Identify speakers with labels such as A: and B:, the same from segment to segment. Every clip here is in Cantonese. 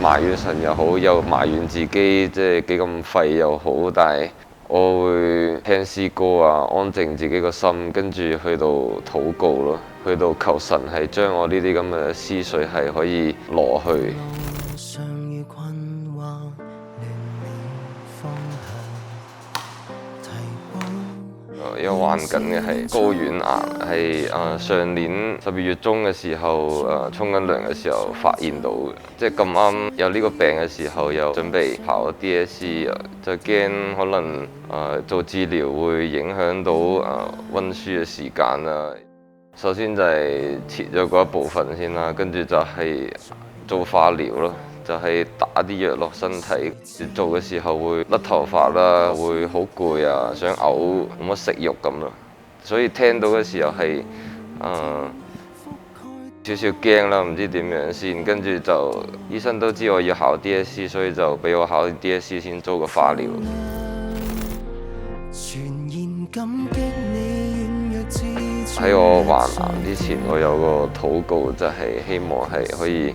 A: 埋怨神又好，又埋怨自己即係幾咁廢又好，但係我會聽詩歌啊，安靜自己個心，跟住去到禱告咯，去到求神係將我呢啲咁嘅思緒係可以攞去。因為患緊嘅係睾丸癌，係上年12月中嘅時候沖緊涼嘅時候發現到嘅，即係咁啱有呢個病嘅時候，又準備考 DSE，就驚可能做治療會影響到溫書嘅時間啦。首先就係切咗嗰一部分先啦，跟住就係做化療咯。就係打啲藥落身體，做嘅時候會甩頭髮啦，會好攰啊，想嘔，冇乜食慾咁咯。所以聽到嘅時候係少少驚啦，唔知點樣先。跟住就醫生都知我要考 DSE，所以就俾我考 DSE 先做個化療。喺我患癌之前，我有個禱告，就係希望係可以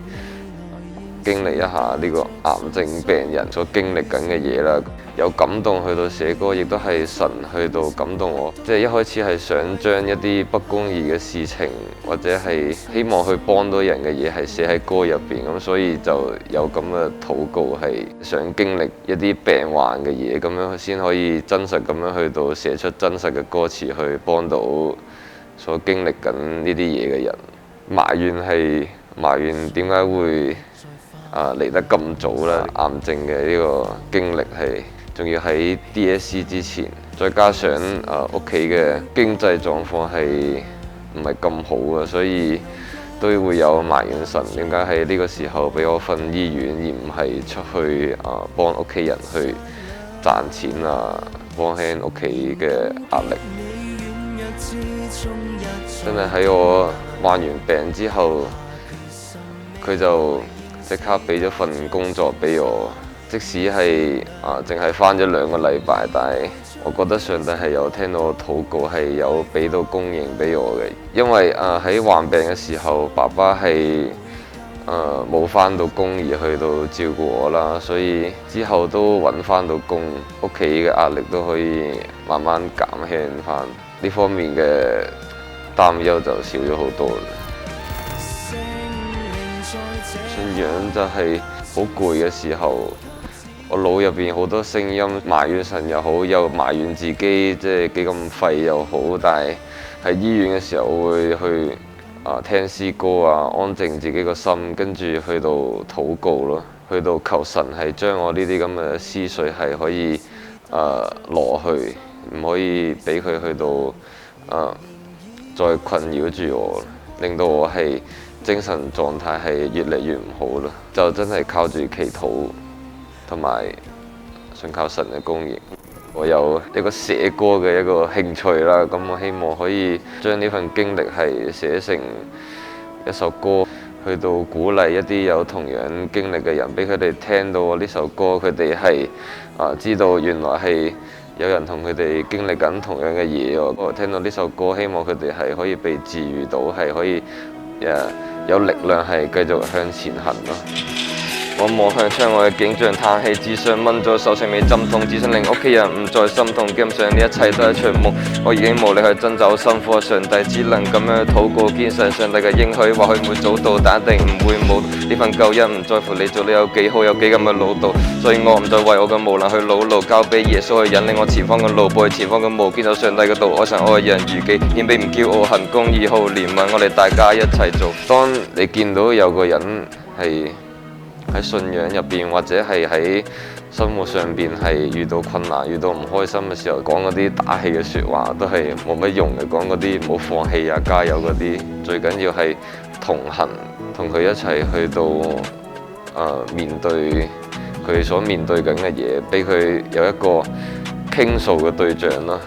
A: 經歷一下呢個癌症病人所經歷緊嘅嘢啦，有感動去到寫歌，亦都係神去到感動我。即係一開始係想將一啲不公義嘅事情，或者係希望去幫到人嘅嘢，係寫喺歌入邊。咁所以就有咁嘅禱告，係想經歷一啲病患嘅嘢，咁樣先可以真實咁樣去到寫出真實嘅歌詞，去幫到所經歷緊呢啲嘢嘅人。埋怨點解會嚟得咁早啦！癌症嘅呢個經歷係，仲要喺 DSE 之前，再加上屋企嘅經濟狀況係唔係咁好啊，所以都會有埋怨神點解喺呢個時候俾我瞓醫院，而唔係出去幫屋企人去賺錢啊，幫輕屋企嘅壓力。真係喺我患完病之後，佢就即刻俾咗份工作俾我，即使係淨係返咗2個禮拜，但係我覺得上帝係有聽到我禱告，係有俾到供應俾我嘅。因為喺患病嘅時候，爸爸係冇返到工而去到照顧我啦，所以之後都揾返到工，屋企嘅壓力都可以慢慢減輕返，呢方面嘅擔憂就少咗好多。信仰就係好攰嘅時候，我腦入邊好多聲音，埋怨神又好，又埋怨自己即係幾咁廢又好。但係喺醫院嘅時候，我會去聽詩歌啊，安靜自己個心，跟住去到禱告咯，去到求神係將我呢啲咁嘅思緒係可以攞去，唔可以俾佢去到再困擾住我，令到我係精神狀態係越嚟越唔好啦，就真係靠住祈禱同埋信靠神嘅供應。我有一個寫歌嘅一個興趣啦，咁我希望可以將呢份經歷係寫成一首歌，去到鼓勵一啲有同樣經歷嘅人，俾佢哋聽到我呢首歌，佢哋係知道原來係有人同佢哋經歷緊同樣嘅嘢。我聽到呢首歌，希望佢哋係可以被治癒到，係可以有力量係繼續向前行咯。我望向窗外嘅景象，嘆氣，只想掹咗手上未浸痛，只想令屋企人唔再心痛。基本上呢一切都係場夢，我已經無力去掙扎，辛苦嘅上帝只能咁樣禱告，堅信上帝嘅應許，或許唔會早到，但一定唔會冇呢份救恩。唔在乎你做得有幾好，有幾咁嘅老道，所以我唔再為我嘅無能去惱怒，交俾耶穌去引領我前方嘅路，步去前方嘅路，堅守上帝嘅道，愛神愛人如己，謙卑唔驕傲，行公義好憐憫，我哋大家一齊做。當你見到有個人係喺信仰入邊，或者係喺生活上邊係遇到困難、遇到唔開心嘅時候，講嗰啲打氣嘅説話都係冇乜用嘅。講嗰啲唔好放棄啊、加油嗰啲，最緊要係同行，同佢一齊去到面對佢所面對緊嘅嘢，俾佢有一個傾訴嘅對象啦。